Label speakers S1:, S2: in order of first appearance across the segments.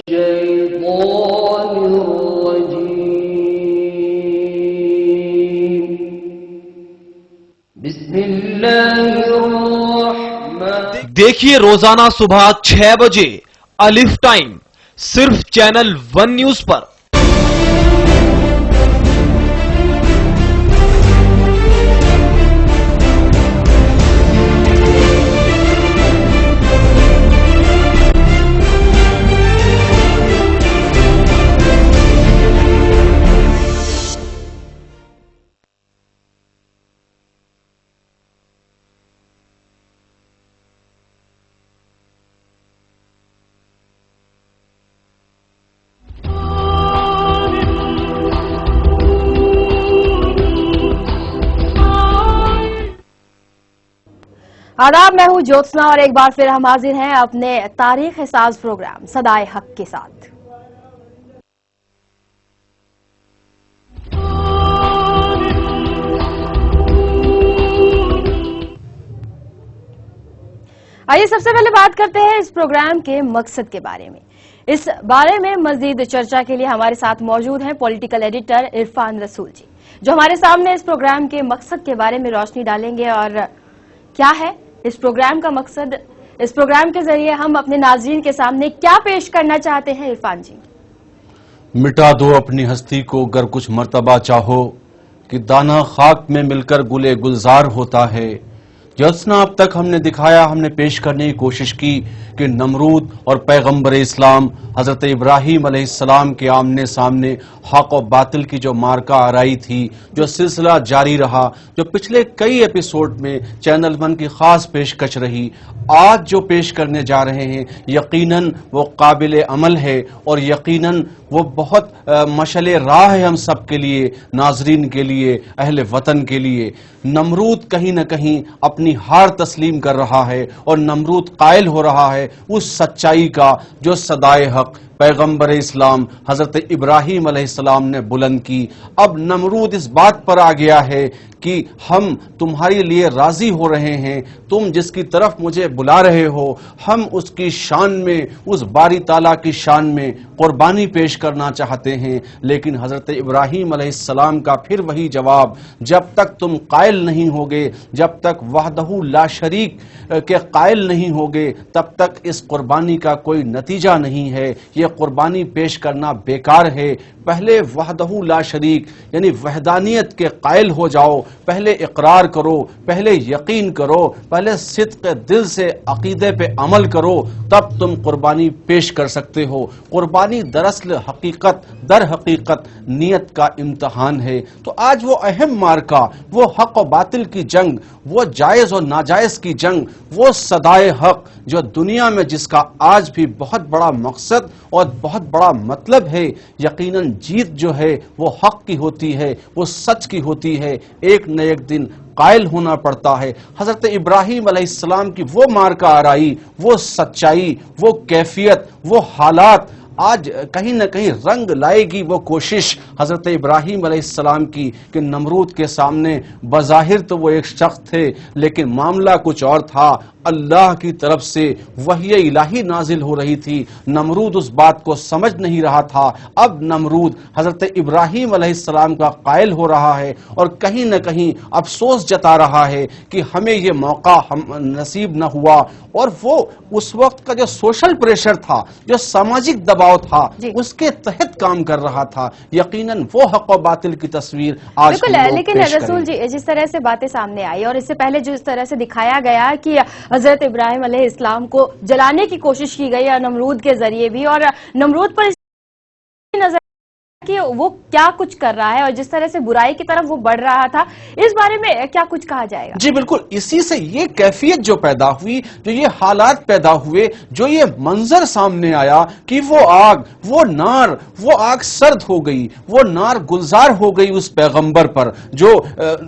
S1: الشيطان الرجيم بسم الله الرحمن
S2: دیکھیے روزانہ صبح 6 بجے الف ٹائم صرف چینل 1 نیوز پر۔
S3: آداب، میں ہوں جوتسنا اور ایک بار پھر ہم حاضر ہیں اپنے تاریخ ساز پروگرام صدائے حق کے ساتھ۔ آئیے سب سے پہلے بات کرتے ہیں اس پروگرام کے مقصد کے بارے میں۔ اس بارے میں مزید چرچا کے لیے ہمارے ساتھ موجود ہیں پولیٹیکل ایڈیٹر عرفان رسول جی، جو ہمارے سامنے اس پروگرام کے مقصد کے بارے میں روشنی ڈالیں گے۔ اور کیا ہے اس پروگرام کا مقصد؟ اس پروگرام کے ذریعے ہم اپنے ناظرین کے سامنے کیا پیش کرنا چاہتے ہیں عرفان جی؟
S4: مٹا دو اپنی ہستی کو گر کچھ مرتبہ چاہو، کہ دانہ خاک میں مل کر گلے گلزار ہوتا ہے۔ جوتسنا، اب تک ہم نے دکھایا، ہم نے پیش کرنے کی کوشش کی کہ نمرود اور پیغمبر اسلام حضرت ابراہیم علیہ السلام کے آمنے سامنے حق و باطل کی جو مارکہ آرائی تھی، جو سلسلہ جاری رہا، جو پچھلے کئی ایپیسوڈ میں چینل 1 کی خاص پیشکش رہی، آج جو پیش کرنے جا رہے ہیں یقیناً وہ قابل عمل ہے اور یقیناً وہ بہت مشعل راہ ہے ہم سب کے لیے، ناظرین کے لیے، اہل وطن کے لیے۔ نمرود کہیں نہ کہیں اپنی ہار تسلیم کر رہا ہے اور نمرود قائل ہو رہا ہے اس سچائی کا جو صدائے حق پیغمبر اسلام حضرت ابراہیم علیہ السلام نے بلند کی۔ اب نمرود اس بات پر آ گیا ہے کہ ہم تمہارے لیے راضی ہو رہے ہیں، تم جس کی طرف مجھے بلا رہے ہو، ہم اس کی شان میں، اس باری تعالیٰ کی شان میں قربانی پیش کرنا چاہتے ہیں۔ لیکن حضرت ابراہیم علیہ السلام کا پھر وہی جواب، جب تک تم قائل نہیں ہوگے، جب تک وحدہ لا شریک کے قائل نہیں ہوگے، تب تک اس قربانی کا کوئی نتیجہ نہیں ہے، یہ قربانی پیش کرنا بیکار ہے۔ پہلے وحدہ لا شریک یعنی وحدانیت کے قائل ہو جاؤ، پہلے اقرار کرو، پہلے یقین کرو، پہلے صدق دل سے عقیدے پہ عمل کرو، تب تم قربانی پیش کر سکتے ہو۔ قربانی دراصل حقیقت در حقیقت نیت کا امتحان ہے۔ تو آج وہ اہم مارکہ، وہ حق و باطل کی جنگ، وہ جائز اور ناجائز کی جنگ، وہ صدائے حق جو دنیا میں جس کا آج بھی بہت بڑا مقصد اور بہت بڑا مطلب ہے، یقیناً جیت جو ہے وہ حق کی ہوتی ہے، وہ سچ کی ہوتی ہے، ایک نہ ایک دن قائل ہونا پڑتا ہے۔ حضرت ابراہیم علیہ السلام کی وہ مارکہ آرائی، وہ سچائی، وہ کیفیت، وہ حالات آج کہیں نہ کہیں رنگ لائے گی وہ کوشش حضرت ابراہیم علیہ السلام کی کہ نمرود کے سامنے بظاہر تو وہ ایک شخص تھے لیکن معاملہ کچھ اور تھا۔ اللہ کی طرف سے وحی الہی نازل ہو رہی تھی، نمرود اس بات کو سمجھ نہیں رہا تھا۔ اب نمرود حضرت ابراہیم علیہ السلام کا قائل ہو رہا ہے اور کہیں نہ کہیں افسوس جتا رہا ہے کہ ہمیں یہ موقع نصیب نہ ہوا۔ اور وہ اس وقت کا جو سوشل پریشر تھا، جو سماجک دباؤ تھا، اس کے تحت کام کر رہا تھا۔ یقیناً وہ حق و باطل کی تصویر آج
S3: بالکل، لیکن رسول جی جس طرح سے باتیں سامنے آئی اور اس سے پہلے جو اس طرح سے دکھایا گیا کہ حضرت ابراہیم علیہ السلام کو جلانے کی کوشش کی گئی نمرود کے ذریعے بھی، اور نمرود پر نظر کہ وہ کیا کچھ کر رہا ہے اور جس طرح سے برائی کی طرف وہ بڑھ رہا تھا، اس بارے میں کیا کچھ کہا جائے گا؟
S4: جی بالکل، اسی سے یہ کیفیت جو پیدا ہوئی، جو یہ حالات پیدا ہوئے، جو یہ منظر سامنے آیا کہ وہ آگ، وہ آگ سرد ہو گئی، وہ نار گلزار ہو گئی اس پیغمبر پر جو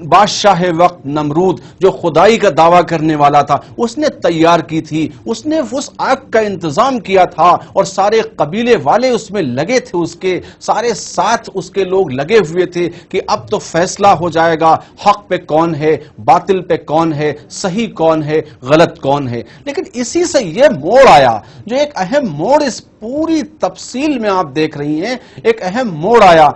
S4: بادشاہ وقت نمرود، جو خدائی کا دعویٰ کرنے والا تھا، اس نے تیار کی تھی، اس نے اس آگ کا انتظام کیا تھا اور سارے قبیلے والے اس میں لگے تھے، اس کے سارے ساتھ اس کے لوگ لگے ہوئے تھے کہ اب تو فیصلہ ہو جائے گا حق پہ کون ہے، باطل پہ کون ہے، صحیح کون ہے، غلط کون ہے. لیکن اسی سے یہ موڑ آیا، جو ایک اہم موڑ اس پوری تفصیل میں آپ دیکھ رہی ہیں، ایک اہم موڑ آیا،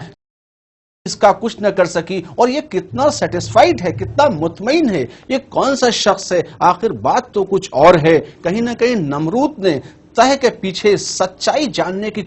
S4: اس کا کچھ نہ کر سکی. اور یہ کتنا سیٹسفائیڈ ہے، کتنا مطمئن ہے، یہ کون سا شخص ہے. آخر بات تو کچھ اور ہے. کہیں نہ کہیں نمرود نے تہ کے پیچھے سچائی جاننے کی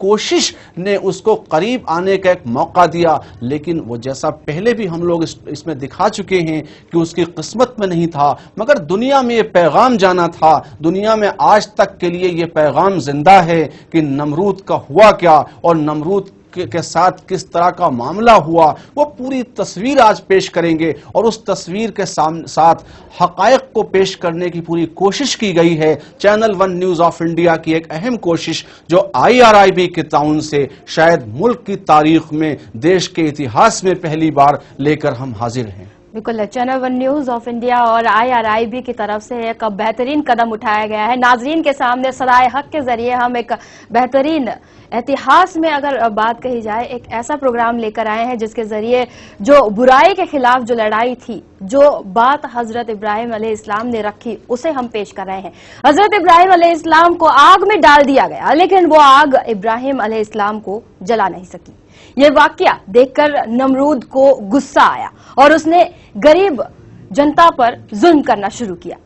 S4: کوشش نے اس کو قریب آنے کا ایک موقع دیا، لیکن وہ جیسا پہلے بھی ہم لوگ اس میں دکھا چکے ہیں کہ اس کی قسمت میں نہیں تھا، مگر دنیا میں یہ پیغام جانا تھا. دنیا میں آج تک کے لیے یہ پیغام زندہ ہے کہ نمرود کا ہوا کیا اور نمرود کے ساتھ کس طرح کا معاملہ ہوا. وہ پوری تصویر آج پیش کریں گے، اور اس تصویر کے ساتھ حقائق کو پیش کرنے کی پوری کوشش کی گئی ہے. Channel one news of India کی ایک اہم کوشش جو IRIB کے تعاون سے شاید ملک کی تاریخ میں، دیش کے اتہاس میں پہلی بار لے کر ہم حاضر ہیں.
S3: بالکل، channel one news of India اور IRIB کی طرف سے ایک بہترین قدم اٹھایا گیا ہے. ناظرین کے سامنے صدائے حق کے ذریعے ہم ایک بہترین اتہاس میں اگر بات کہی جائے ایک ایسا پروگرام لے کر آئے ہیں جس کے ذریعے جو برائی کے خلاف جو لڑائی تھی، جو بات حضرت ابراہیم علیہ السلام نے رکھی، اسے ہم پیش کر رہے ہیں. حضرت ابراہیم علیہ السلام کو آگ میں ڈال دیا گیا، لیکن وہ آگ ابراہیم علیہ السلام کو جلا نہیں سکی. یہ واقعہ دیکھ کر نمرود کو غصہ آیا اور اس نے غریب جنتا پر ظلم کرنا شروع کیا.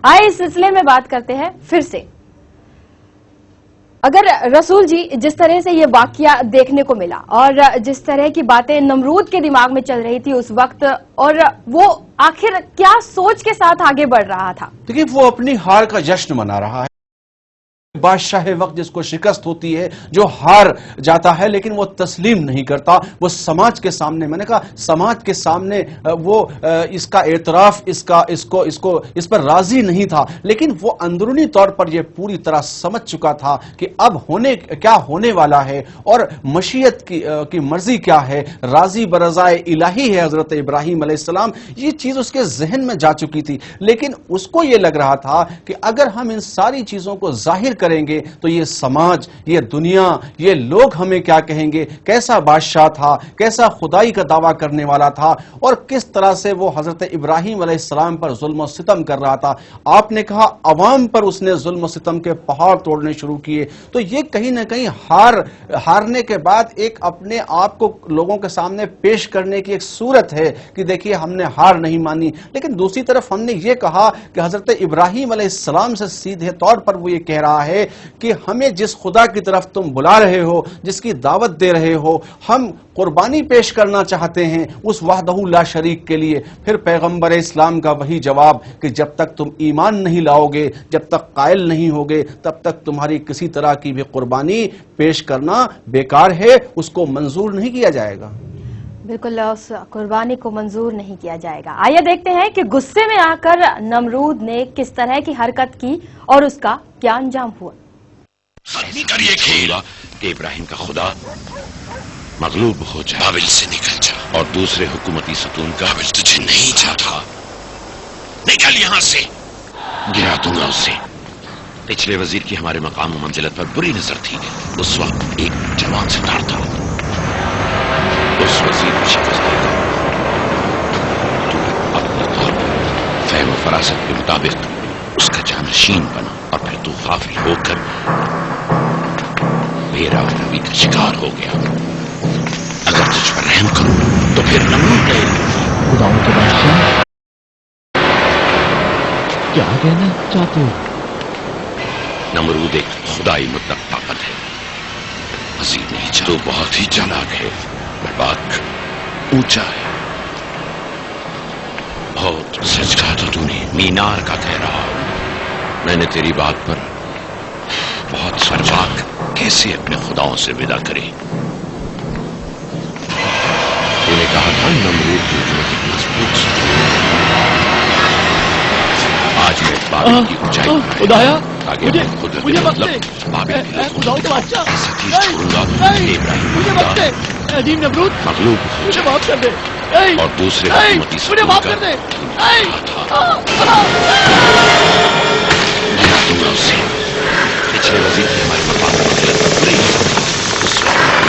S3: آئے اس سلسلے میں بات کرتے ہیں پھر سے. اگر رسول جی جس طرح سے یہ واقعہ دیکھنے کو ملا اور جس طرح کی باتیں نمرود کے دماغ میں چل رہی تھی اس وقت، اور وہ آخر کیا سوچ کے ساتھ آگے بڑھ رہا تھا؟
S4: دیکھیے، وہ اپنی ہار کا جشن منا رہا ہے. بادشاہ وقت جس کو شکست ہوتی ہے، جو ہار جاتا ہے لیکن وہ تسلیم نہیں کرتا، وہ سماج کے سامنے، میں نے کہا سماج کے سامنے وہ اس کا اعتراف اس پر راضی نہیں تھا، لیکن وہ اندرونی طور پر یہ پوری طرح سمجھ چکا تھا کہ اب کیا ہونے والا ہے اور مشیت کی مرضی کیا ہے. راضی برضائے الہی ہے حضرت ابراہیم علیہ السلام، یہ چیز اس کے ذہن میں جا چکی تھی. لیکن اس کو یہ لگ رہا تھا کہ اگر ہم ان ساری چیزوں کو ظاہر کریں گے تو یہ سماج، یہ دنیا، یہ لوگ ہمیں کیا کہیں گے. کیسا بادشاہ تھا، کیسا خدائی کا دعویٰ کرنے والا تھا، اور کس طرح سے وہ حضرت ابراہیم علیہ السلام پر ظلم و ستم کر رہا تھا. آپ نے کہا عوام پر اس نے ظلم و ستم کے پہاڑ توڑنے شروع کیے. تو یہ کہیں نہ کہیں ہارنے کے بعد ایک اپنے آپ کو لوگوں کے سامنے پیش کرنے کی ایک صورت ہے کہ دیکھیے ہم نے ہار نہیں مانی. لیکن دوسری طرف ہم نے یہ کہا کہ حضرت ابراہیم علیہ السلام سے سیدھے طور پر وہ یہ کہہ رہا ہے کہ ہمیں جس خدا کی طرف تم بلا رہے ہو، جس کی دعوت دے رہے ہو، ہم قربانی پیش کرنا چاہتے ہیں اس وحدہ لا شریک کے لیے. پھر پیغمبر اسلام کا وہی جواب کہ جب تک تم ایمان نہیں لاؤ گے، جب تک قائل نہیں ہوگے، تب تک تمہاری کسی طرح کی بھی قربانی پیش کرنا بیکار ہے، اس کو منظور نہیں کیا جائے گا.
S3: بالکل، اس قربانی کو منظور نہیں کیا جائے گا. آئیے دیکھتے ہیں کہ غصے میں آ کر نمرود نے کس طرح کی حرکت کی اور اس کا کیا انجام ہوا.
S5: کر یہ کھیل کہ ابراہیم کا خدا مغلوب ہو جائے، بابل سے نکل جا، اور دوسرے حکومتی ستون کا بابل تجھے نہیں چاہتا، نکل یہاں سے، گرا دوں گا اسے. پچھلے وزیر کی ہمارے مقام و منزلت پر بری نظر تھی. اس وقت ایک جوان ستار تھا، اس وزیر کو شکست دے گا. تو اپنے طور پر فہم و فراست کے مطابق اس کا جانشین بنا، اور پھر تو غافل ہو کر میرا روی کا شکار ہو گیا. اگر تجھ پر رحم کروں تو پھر نمرود رہے.
S6: خداؤں کے بادشاہ کیا کہنا چاہتے ہو؟
S5: نمرود ایک خدائی مطلق طاقت ہے، مزید نہیں چاہتا. تو بہت ہی چالاک ہے، بڑباک، اونچا ہے. بہت سچ کہا تھا تو نے، مینار کا کہہ رہا. میں نے تیری بات پر بہت سرباک کیسے اپنے خداؤں سے ودا کرے. تو نے کہا تھا نمرود کی مضبوط. آج میں بابل کی اونچائی پر
S6: خدایا
S5: مجھے مطلب بابل کے لوگوں کی ایسا چیز چھوڑوں گا کہ ابراہیم
S6: عظیم نمرود
S5: مغلوب ہو جائے
S6: معاف کر دے،
S5: اور دوسرے حکومتی
S6: مجھے معاف کر دے.
S5: گرا دوں گا اسے. پچھلے وزیر کی ہمارے مقام پر بری اس وقت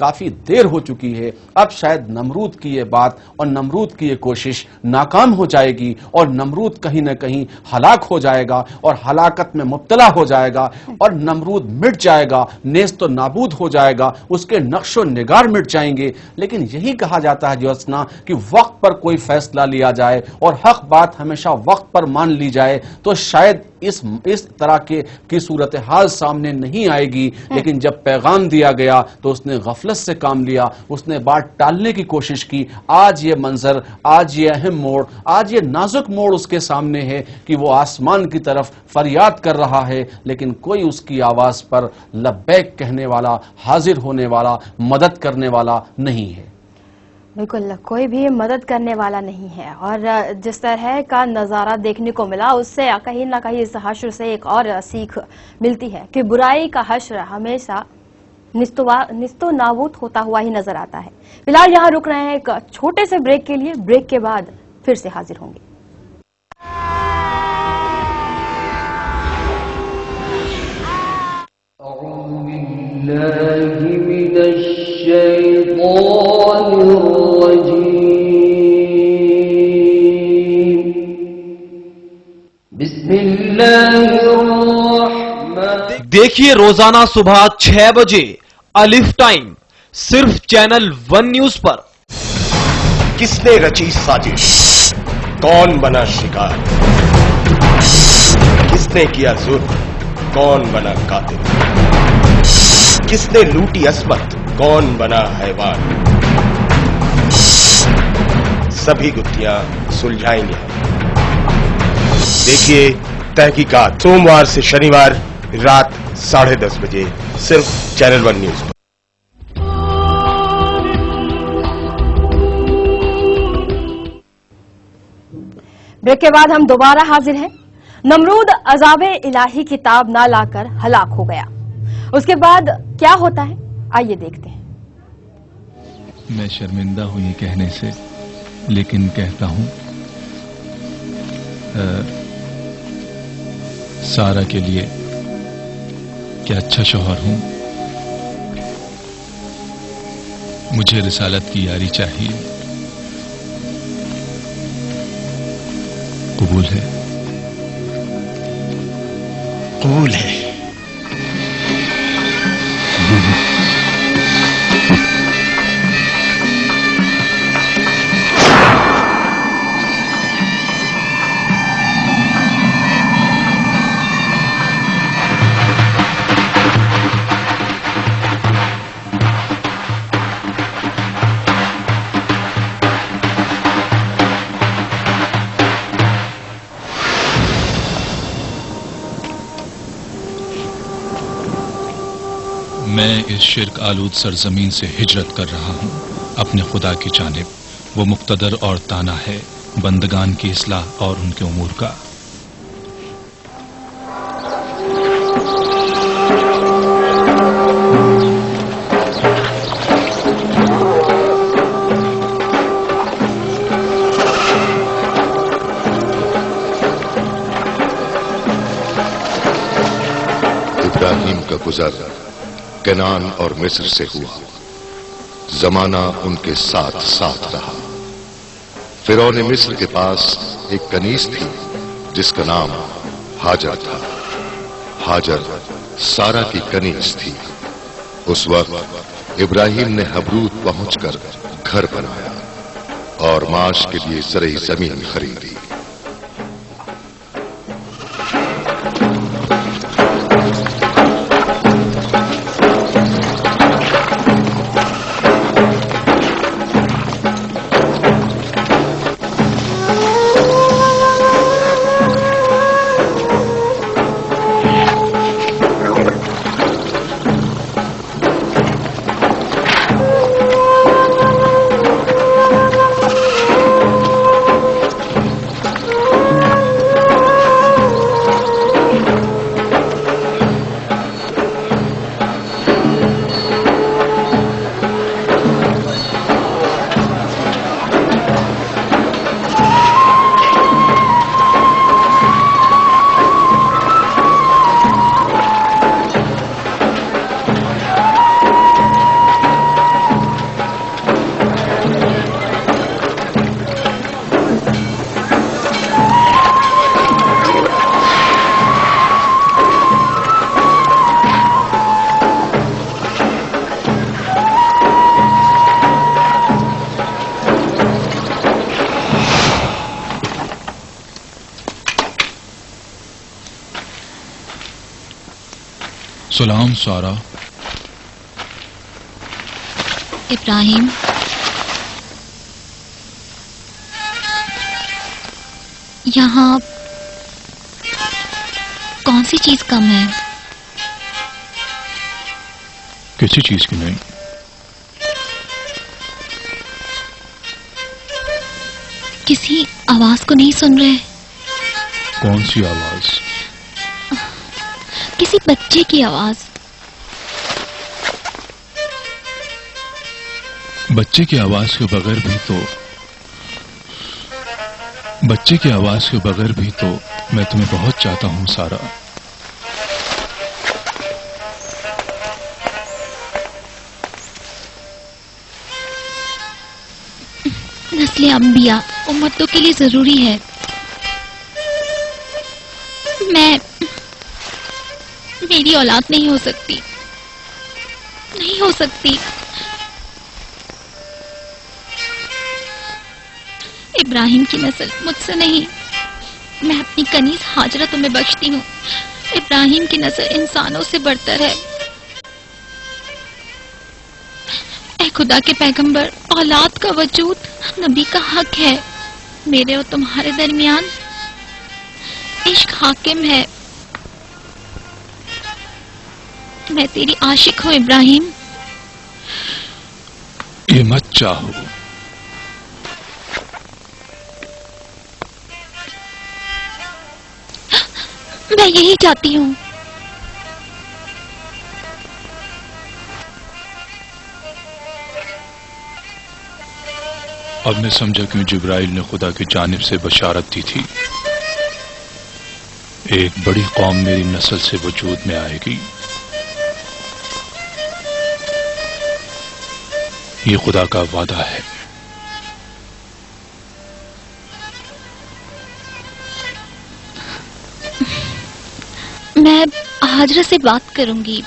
S4: کافی دیر ہو چکی ہے. اب شاید نمرود کی یہ بات اور نمرود کی یہ کوشش ناکام ہو جائے گی اور نمرود کہیں نہ کہیں ہلاک ہو جائے گا اور ہلاکت میں مبتلا ہو جائے گا اور نمرود مٹ جائے گا, نیست و نابود ہو جائے گا, اس کے نقش و نگار مٹ جائیں گے. لیکن یہی کہا جاتا ہے جوسنا کہ وقت پر کوئی فیصلہ لیا جائے اور حق بات ہمیشہ وقت پر مان لی جائے تو شاید اس طرح کی صورتحال سامنے نہیں آئے گی. لیکن جب پیغام دیا گیا تو اس نے غفلت سے کام لیا, اس نے بات ٹالنے کی کوشش کی. آج یہ منظر, آج یہ اہم موڑ, آج یہ نازک موڑ اس کے سامنے ہے کہ وہ آسمان کی طرف فریاد کر رہا ہے, لیکن کوئی اس کی آواز پر لبیک کہنے والا, حاضر ہونے والا, مدد کرنے والا نہیں ہے.
S3: بالکل کوئی بھی مدد کرنے والا نہیں ہے. اور جس طرح کا نظارہ دیکھنے کو ملا اس سے کہیں نہ کہیں اس حشر سے ایک اور سیکھ ملتی ہے کہ برائی کا حشر ہمیشہ نست و نابود ہوتا ہوا ہی نظر آتا ہے. فی الحال یہاں رک رہے ہیں ایک چھوٹے سے بریک کے لیے. بریک کے بعد پھر سے حاضر ہوں گے.
S1: بسم اللہ الرحمن.
S2: دیکھیے روزانہ صبح 6 بجے الف ٹائم صرف چینل 1 نیوز پر.
S7: کس نے رچی سازش, کون بنا شکار, کس نے کیا ظلم, کون بنا قاتل, کس نے لوٹی عصمت, کون بنا حیوان. سبھی گتھیاں سلجھائیں گے. دیکھیے تحقیقات سوموار سے شنیوار رات 10:30 بجے صرف چینل 1 نیوز پر.
S3: بریک کے بعد ہم دوبارہ حاضر ہیں. نمرود عذاب الہی کتاب نہ لا کر ہلاک ہو گیا. اس کے بعد کیا ہوتا ہے آئیے دیکھتے ہیں.
S6: میں شرمندہ ہوں یہ کہنے سے, لیکن کہتا ہوں سارا کے لیے کیا اچھا شوہر ہوں. مجھے رسالت کی یاری چاہیے. قبول ہے؟
S7: قبول ہے.
S6: میں اس شرک آلود سرزمین سے ہجرت کر رہا ہوں اپنے خدا کی جانب. وہ مقتدر اور تانا ہے بندگان کی اصلاح اور ان کے امور کا.
S5: ابراہیم کا گزر کنعان اور مصر سے ہوا. زمانہ ان کے ساتھ ساتھ رہا. فرعون مصر کے پاس ایک کنیز تھی جس کا نام ہاجر تھا. ہاجر سارا کی کنیز تھی. اس وقت ابراہیم نے حبرود پہنچ کر گھر بنایا اور معاش کے لیے زرعی زمین خریدی.
S6: سلام سارا.
S8: ابراہیم، یہاں کون سی چیز کم ہے؟
S6: کسی چیز کی نہیں.
S8: کسی آواز کو نہیں سن رہے؟
S6: کون سی آواز؟
S8: کسی بچے کی آواز.
S6: بچے کی آواز کے بغیر بھی تو میں تمہیں بہت چاہتا ہوں سارا.
S8: نسل انبیاء امتوں کے لیے ضروری ہے. میری اولاد نہیں ہو سکتی. ابراہیم کی نسل مجھ سے نہیں. میں اپنی کنیز ہاجرہ تمہیں بخشتی ہوں. ابراہیم کی نسل انسانوں سے برتر ہے. اے خدا کے پیغمبر، اولاد کا وجود نبی کا حق ہے. میرے اور تمہارے درمیان عشق حاکم ہے. میں تیری عاشق ہوں ابراہیم.
S6: یہ مت چاہو.
S8: میں یہی چاہتی ہوں.
S6: اب میں سمجھا کیوں جبرائیل نے خدا کی جانب سے بشارت دی تھی. ایک بڑی قوم میری نسل سے وجود میں آئے گی. یہ خدا کا وعدہ ہے.
S8: میں ہاجرہ سے بات کروں گی.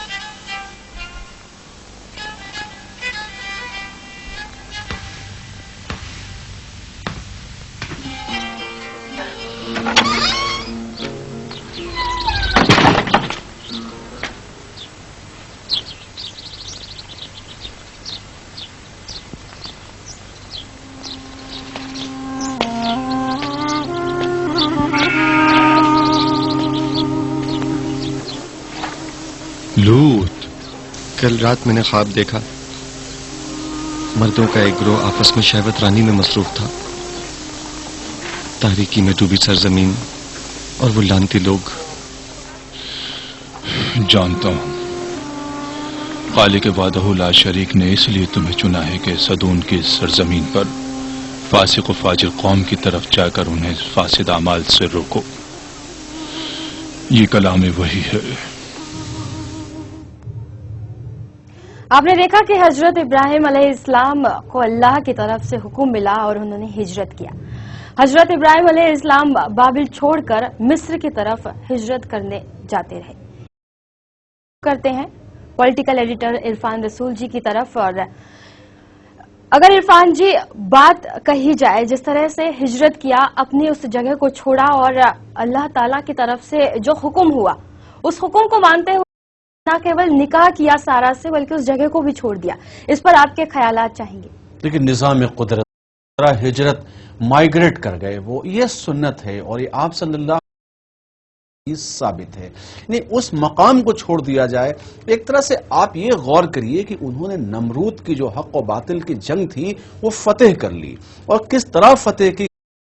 S6: لوط،
S9: کل رات میں نے خواب دیکھا. مردوں کا ایک گروہ آپس میں شہوت رانی میں مصروف تھا. تاریکی میں ڈوبی سرزمین اور وہ لانتی لوگ.
S6: جانتا ہوں خالق وحدہ لا شریک نے اس لیے تمہیں چنا ہے کہ صدون کی سرزمین پر فاسق و فاجر قوم کی طرف جا کر انہیں فاسد اعمال سے روکو. یہ کلام وحی ہے.
S3: آپ نے دیکھا کہ حضرت ابراہیم علیہ السلام کو اللہ کی طرف سے حکم ملا اور انہوں نے ہجرت کیا. حضرت ابراہیم علیہ السلام بابل چھوڑ کر مصر کی طرف ہجرت کرنے جاتے رہے. کرتے ہیں پولیٹیکل ایڈیٹر عرفان رسول جی کی طرف. اور اگر عرفان جی بات کہی جائے جس طرح سے ہجرت کیا، اپنی اس جگہ کو چھوڑا اور اللہ تعالیٰ کی طرف سے جو حکم ہوا اس حکم کو مانتے ہوئے نہ کیول نکاح کیا سارا سے بلکہ اس جگہ کو بھی چھوڑ دیا، اس پر آپ کے خیالات چاہیں گے؟
S4: لیکن نظام قدرت ہجرت مائگریٹ کر گئے، وہ یہ سنت ہے اور یہ آپ صلی اللہ ثابت ہے. یعنی اس مقام کو چھوڑ دیا جائے. ایک طرح سے آپ یہ غور کریے کہ انہوں نے نمرود کی جو حق و باطل کی جنگ تھی وہ فتح کر لی، اور کس طرح فتح کی،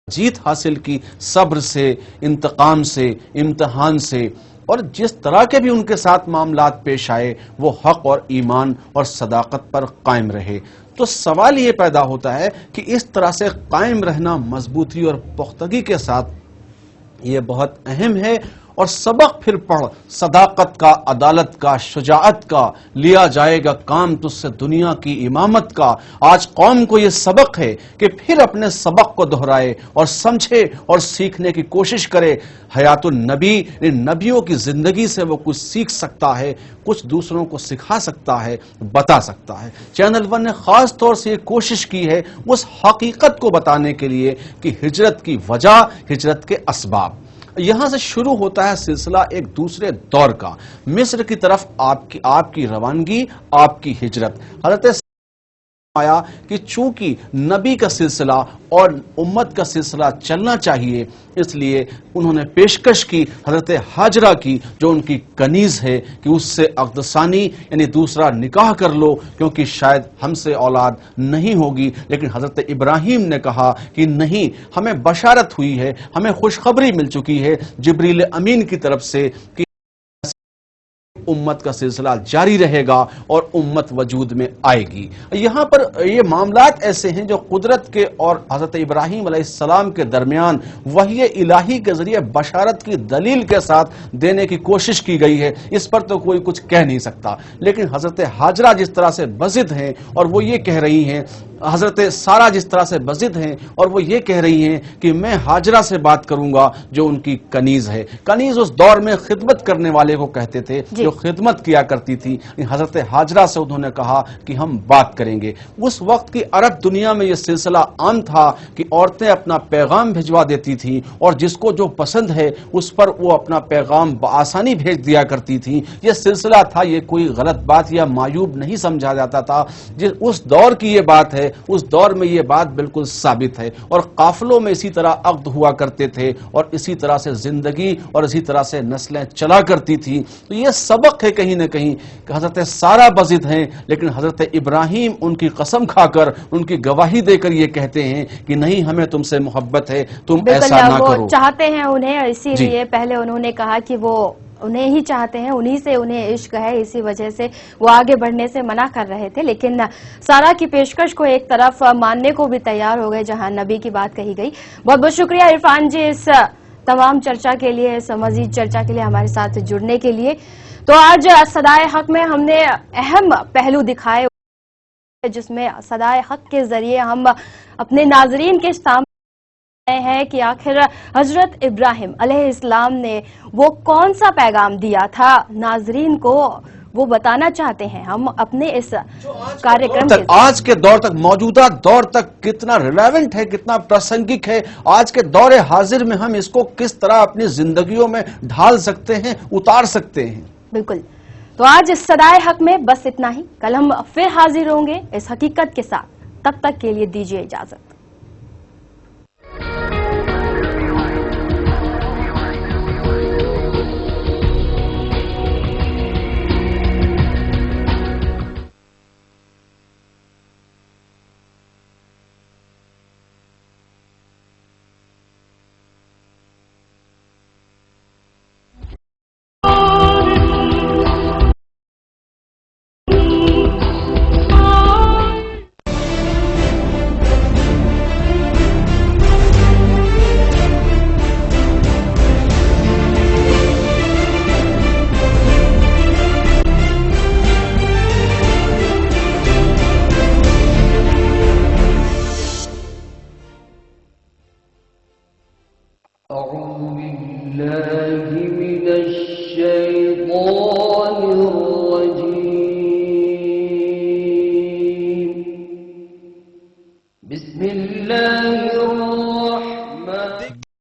S4: جیت حاصل کی، صبر سے، انتقام سے، امتحان سے، اور جس طرح کے بھی ان کے ساتھ معاملات پیش آئے وہ حق اور ایمان اور صداقت پر قائم رہے. تو سوال یہ پیدا ہوتا ہے کہ اس طرح سے قائم رہنا مضبوطی اور پختگی کے ساتھ یہ بہت اہم ہے. اور سبق پھر پڑھ، صداقت کا، عدالت کا، شجاعت کا، لیا جائے گا کام تجھ سے دنیا کی امامت کا. آج قوم کو یہ سبق ہے کہ پھر اپنے سبق کو دہرائے اور سمجھے اور سیکھنے کی کوشش کرے. حیات النبی، نبیوں کی زندگی سے وہ کچھ سیکھ سکتا ہے، کچھ دوسروں کو سکھا سکتا ہے، بتا سکتا ہے. چینل ون نے خاص طور سے یہ کوشش کی ہے اس حقیقت کو بتانے کے لیے کہ ہجرت کی وجہ، ہجرت کے اسباب. یہاں سے شروع ہوتا ہے سلسلہ ایک دوسرے دور کا، مصر کی طرف آپ کی روانگی، آپ کی ہجرت۔ حضرت آیا کہ چونکہ نبی کا سلسلہ اور امت کا سلسلہ چلنا چاہیے، اس لیے انہوں نے پیشکش کی حضرت ہاجرہ کی، جو ان کی کنیز ہے، کہ اس سے عقد ثانی یعنی دوسرا نکاح کر لو، کیونکہ شاید ہم سے اولاد نہیں ہوگی۔ لیکن حضرت ابراہیم نے کہا کہ نہیں، ہمیں بشارت ہوئی ہے، ہمیں خوشخبری مل چکی ہے جبریل امین کی طرف سے کہ امت کا سلسلہ جاری رہے گا اور امت وجود میں آئے گی۔ یہاں پر یہ معاملات ایسے ہیں جو قدرت کے اور حضرت ابراہیم علیہ السلام کے درمیان وحی الہی کے ذریعے بشارت کی دلیل کے ساتھ دینے کی کوشش کی گئی ہے، اس پر تو کوئی کچھ کہہ نہیں سکتا۔ لیکن حضرت ہاجرہ جس طرح سے بضد ہیں اور وہ یہ کہہ رہی ہیں، حضرت سارہ جس طرح سے بضد ہیں اور وہ یہ کہہ رہی ہیں کہ میں ہاجرہ سے بات کروں گا جو ان کی کنیز ہے۔ کنیز اس دور میں خدمت کرنے والے کو کہتے تھے، جو خدمت کیا کرتی تھی۔ حضرت ہاجرہ سے انہوں نے کہا کہ ہم بات کریں گے۔ اس وقت کی عرب دنیا میں یہ سلسلہ عام تھا کہ عورتیں اپنا پیغام بھجوا دیتی تھیں اور جس کو جو پسند ہے اس پر وہ اپنا پیغام بآسانی بھیج دیا کرتی تھیں۔ یہ سلسلہ تھا، یہ کوئی غلط بات یا معیوب نہیں سمجھا جاتا تھا۔ اس دور کی یہ بات ہے، اس دور میں یہ بات بالکل ثابت ہے، اور قافلوں میں اسی طرح عقد ہوا کرتے تھے اور اسی طرح سے زندگی اور اسی طرح سے نسلیں چلا کرتی تھی۔ تو یہ سبق ہے کہیں نہ کہیں کہ حضرت سارہ بضد ہیں، لیکن حضرت ابراہیم ان کی قسم کھا کر، ان کی گواہی دے کر یہ کہتے ہیں کہ نہیں، ہمیں تم سے محبت ہے، تم ایسا نہ کرو۔
S3: وہ چاہتے ہیں انہیں، اسی لیے پہلے انہوں نے کہا کہ وہ انہیں ہی چاہتے ہیں، انہی سے انہیں عشق ہے، اسی وجہ سے وہ آگے بڑھنے سے منع کر رہے تھے۔ لیکن سارہ کی پیشکش کو ایک طرف ماننے کو بھی تیار ہو گئے جہاں نبی کی بات کہی گئی۔ بہت بہت شکریہ عرفان جی اس تمام چرچا کے لیے، اس مزید چرچا کے لیے، ہمارے ساتھ جڑنے کے لیے۔ تو آج صدائے حق میں ہم نے اہم پہلو دکھائے جس میں صدائے حق کے ذریعے ہم اپنے ناظرین کے سامنے ہے کہ آخر حضرت ابراہیم علیہ السلام نے وہ کون سا پیغام دیا تھا ناظرین کو، وہ بتانا چاہتے ہیں ہم اپنے اس کاریکرم کے
S4: آج کے دور تک، موجودہ دور تک کتنا ریلیونٹ ہے، کتنا پراسنگک ہے۔ آج کے دور حاضر میں ہم اس کو کس طرح اپنی زندگیوں میں ڈھال سکتے ہیں، اتار سکتے ہیں۔
S3: بالکل۔ تو آج اس صدائے حق میں بس اتنا ہی، کل ہم پھر حاضر ہوں گے اس حقیقت کے ساتھ، تب تک کے لیے دیجیے اجازت۔
S1: أعوذ بالله من الشيطان